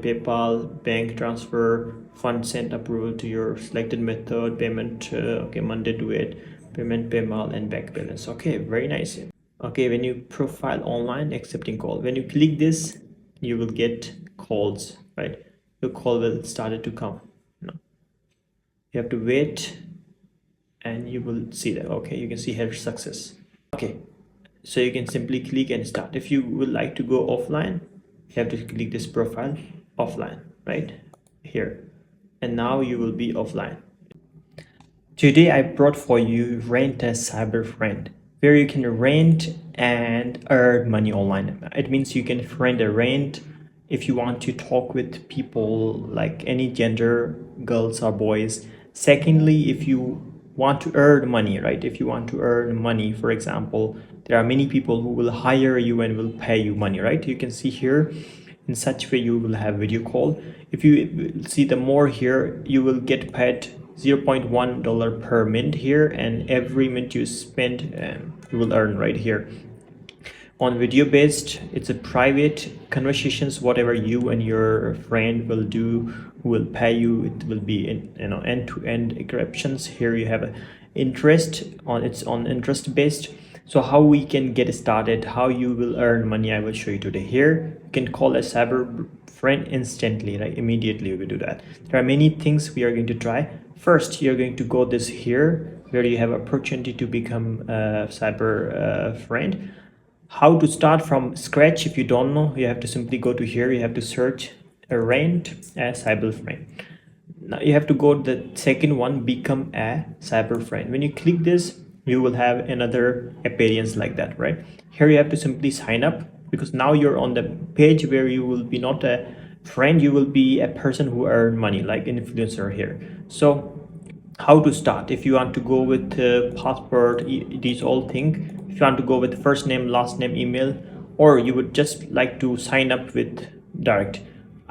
PayPal, bank transfer, fund sent approval to your selected method, payment, okay, Monday do it, payment, PayPal, and bank balance. Okay, very nice. Okay, when you profile online, accepting call, when you click this, you will get calls, right? Your call will start to come. No, you have to wait and you will see that. Okay, you can see here success. Okay, so you can simply click and start. If you would like to go offline, you have to click this profile offline right here, and now you will be offline. Today I brought for you Rent a Cyber Friend, where you can rent and earn money online. It means you can rent a rent if you want to talk with people like any gender, girls or boys. Secondly, if you want to earn money, right? If you want to earn money, for example, there are many people who will hire you and will pay you money, right? You can see here in such way you will have video call. If you see the more here, you will get paid $0.1 per minute here, and every minute you spend you will earn right here. On video based, it's a private conversations, whatever you and your friend will do, who will pay you, it will be in end-to-end encryptions. Here you have a interest on, it's on interest based. So how we can get started, how you will earn money, I will show you today. Here you can call a cyber friend instantly, right? Immediately we will do that. There are many things we are going to try. First, you're going to go this here where you have opportunity to become a cyber friend. How to start from scratch, if you don't know, you have to simply go to here. You have to search a rent a cyber friend. Now you have to go to the second one, become a cyber friend. When you click this, you will have another appearance like that, right? Here you have to simply sign up, because now you're on the page where you will be not a friend, you will be a person who earn money, like an influencer here. So how to start? If you want to go with passport, these all things, if you want to go with first name, last name, email, or you would just like to sign up with direct,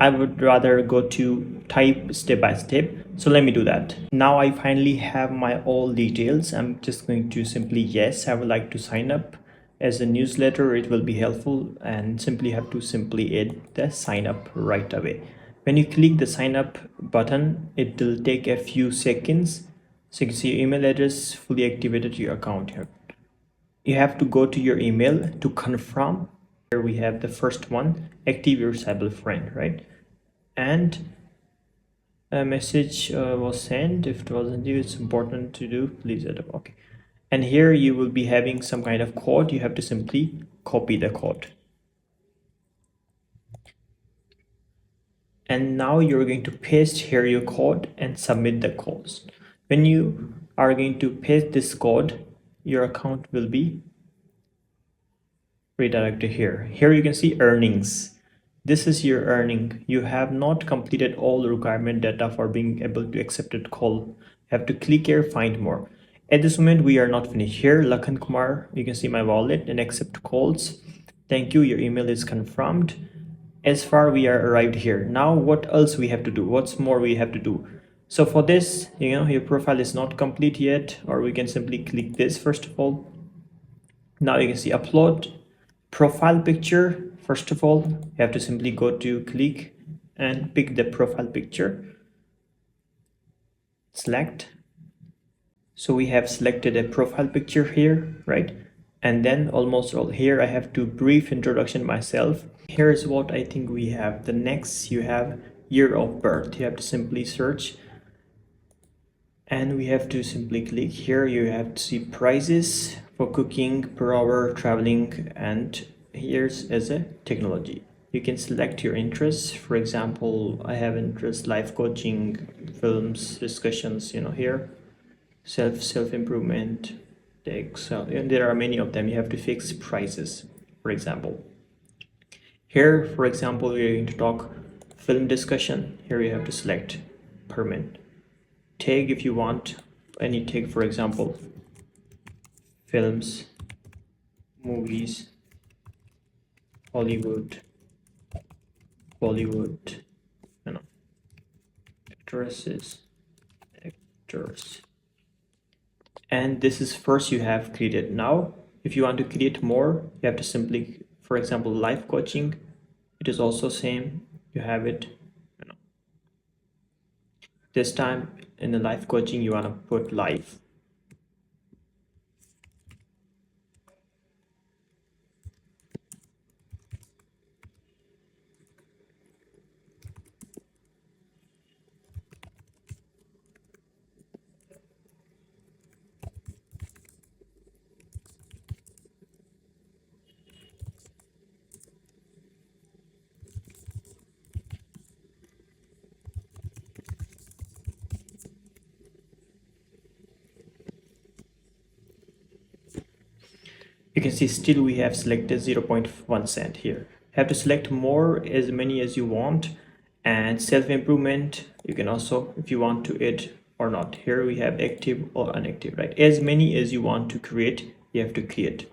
I would rather go to type step by step. So let me do that. Now I finally have my all details. I'm just going to simply yes, I would like to sign up as a newsletter. It will be helpful, and simply have to simply add the sign up right away. When you click the sign up button, it will take a few seconds. So you can see your email address fully activated to your account here. You have to go to your email to confirm. Here we have the first one, active your cyber friend, right? And a message was sent. If it wasn't you, it's important to do, please add up. Okay, and here you will be having some kind of code. You have to simply copy the code, and now you're going to paste here your code and submit the codes. When you are going to paste this code, your account will be redirected here. Here you can see earnings. This is your earning. You have not completed all the requirement data for being able to accept a call. You have to click here, find more. At this moment, we are not finished. Here, Lakhan Kumar, you can see my wallet and accept calls. Thank you, your email is confirmed. As far we are arrived here. Now what else we have to do? What's more we have to do? So for this, your profile is not complete yet, or we can simply click this first of all. Now you can see upload profile picture. First of all, you have to simply go to click and pick the profile picture. Select. So we have selected a profile picture here, right? And then almost all here I have to brief introduction myself. Here's what I think we have. The next, you have year of birth. You have to simply search, and we have to simply click here. You have to see prices for cooking per hour, traveling, and here's as a technology. You can select your interests. For example, I have interest life coaching, films, discussions, here self-improvement, Excel, and there are many of them. You have to fix prices. For example, here, for example, we're going to talk film discussion. Here you have to select per minute. Tag, if you want any tag, for example, films, movies, Hollywood, Bollywood, actresses, actors. And this is first you have created. Now if you want to create more, you have to simply, for example, life coaching, it is also same. you have it, you know. This time in the live coaching you want to put live. You can see still we have selected 0.1 cent here. Have to select more, as many as you want. And self-improvement, you can also, if you want to add or not. Here we have active or inactive, right? As many as you want to create, you have to create.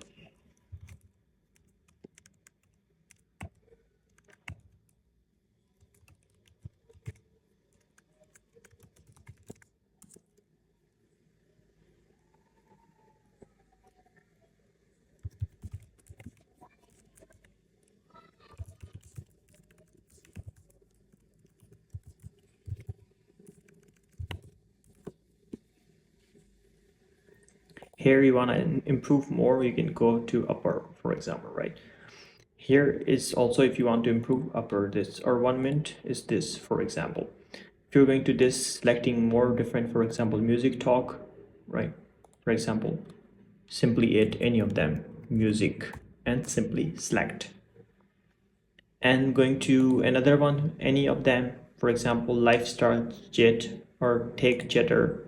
Here you want to improve more, you can go to upper, for example, right? Here is also, if you want to improve upper, this or 1 minute is this, for example. If you're going to this, selecting more different, for example, music talk, right? For example, simply add any of them, music, and simply select. And going to another one, any of them, for example, lifestyle jet or take jetter.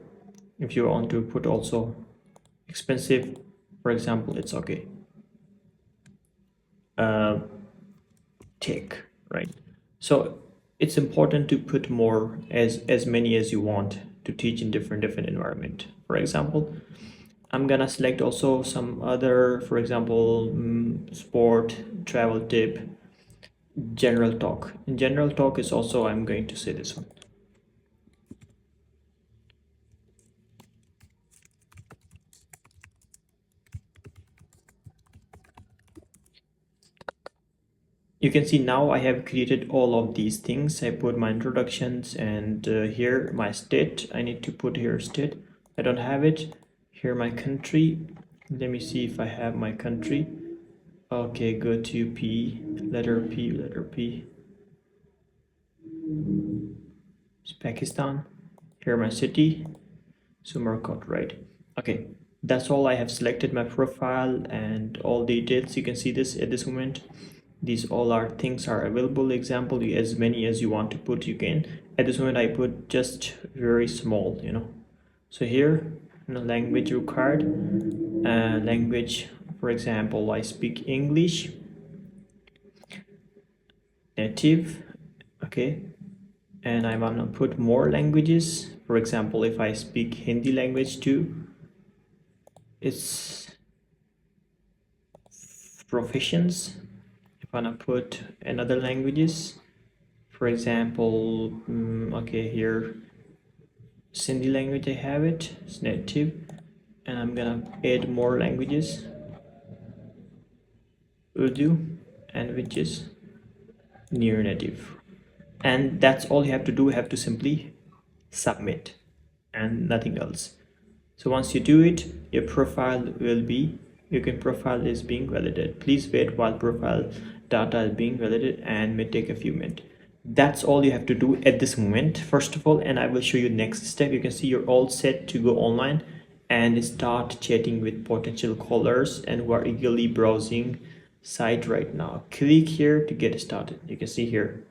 If you want to put also expensive, for example, it's okay. Take, right? So it's important to put more, as many as you want to teach in different environment. For example, I'm gonna select also some other, for example, sport, travel tip, general talk. In general talk is also, I'm going to say this one. You can see now I have created all of these things. I put my introductions, and here my state. I need to put here state. I don't have it. Here my country. Let me see if I have my country. Okay, go to P, letter P, letter P. It's Pakistan. Here my city. Sumerkot, right? Okay, that's all. I have selected my profile and all details. You can see this at this moment. These all are things are available. Example, as many as you want to put, you can. At this moment I put just very small, you know. So here, language required, language, for example, I speak English, native, okay. And I want to put more languages. For example, if I speak Hindi language too, it's proficiency. If I want to put another languages, for example, okay, here Sindhi language, I have it, it's native, and I'm gonna add more languages, Urdu, and which is near native. And that's all you have to do. You have to simply submit and nothing else. So once you do it, your profile will be, profile is being validated. Please wait while profile data is being validated and may take a few minutes. That's all you have to do at this moment, first of all, and I will show you next step. You can see you're all set to go online and start chatting with potential callers and who are eagerly browsing site right now. Click here to get started. You can see here,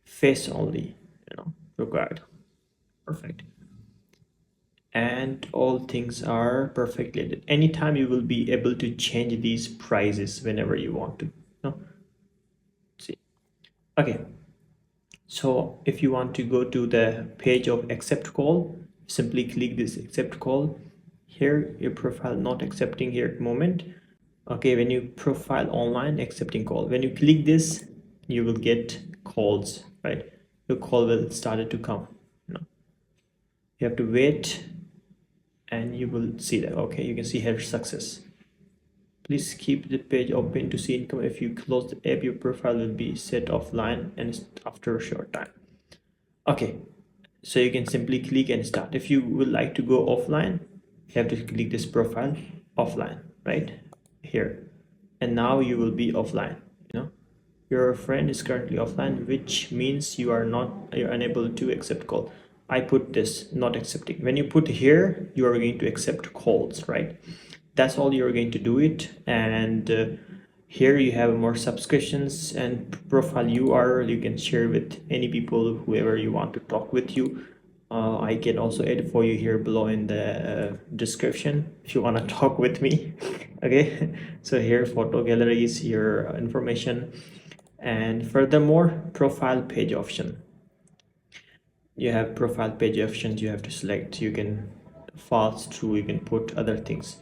face only, required. Perfect. And all things are perfectly lit. Anytime you will be able to change these prices whenever you want to. No? See. Okay. So if you want to go to the page of accept call, simply click this accept call. Here your profile not accepting here at the moment. Okay, when you profile online accepting call, when you click this, you will get calls, right? Your call will start to come. No. You have to wait and you will see that. Okay, you can see here success. Please keep the page open to see income. If you close the app, your profile will be set offline and after a short time. Okay, so you can simply click and start. If you would like to go offline, you have to click this profile offline right here, and now you will be offline. Your friend is currently offline, which means you're unable to accept call. I put this not accepting. When you put here, you are going to accept calls, right? That's all you're going to do it. And here you have more subscriptions and profile URL. You can share with any people, whoever you want to talk with you. I can also add for you here below in the description if you want to talk with me. Okay, so here photo galleries, your information, and furthermore profile page option. You have profile page options you have to select. You can fast through, you can put other things.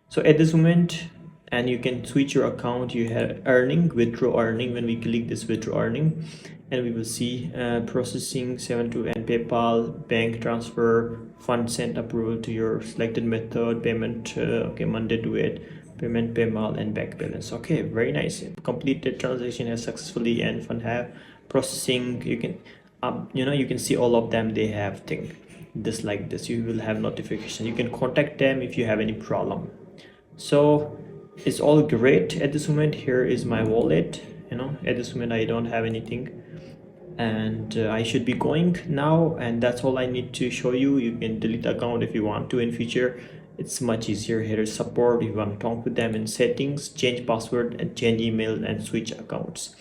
So at this moment, and you can switch your account. You have earning, withdraw earning. When we click this withdraw earning, and we will see processing 72 and PayPal, bank transfer, fund sent approval to your selected method, payment okay, Monday do it, payment PayPal, and back balance. Okay, very nice. Completed transaction has successfully, and fund have processing. You can you can see all of them. They have thing this like this. You will have notification. You can contact them if you have any problem. So it's all great at this moment. Here is my wallet. At this moment I don't have anything, and I should be going now, and that's all I need to show you. You can delete the account if you want to in future. It's much easier. Here is support if you want to talk with them, in settings, change password and change email and switch accounts.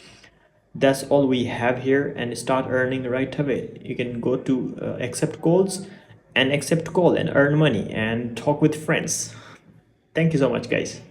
That's all we have here, and start earning right away. You can go to accept calls and accept call and earn money and talk with friends. Thank you so much, guys.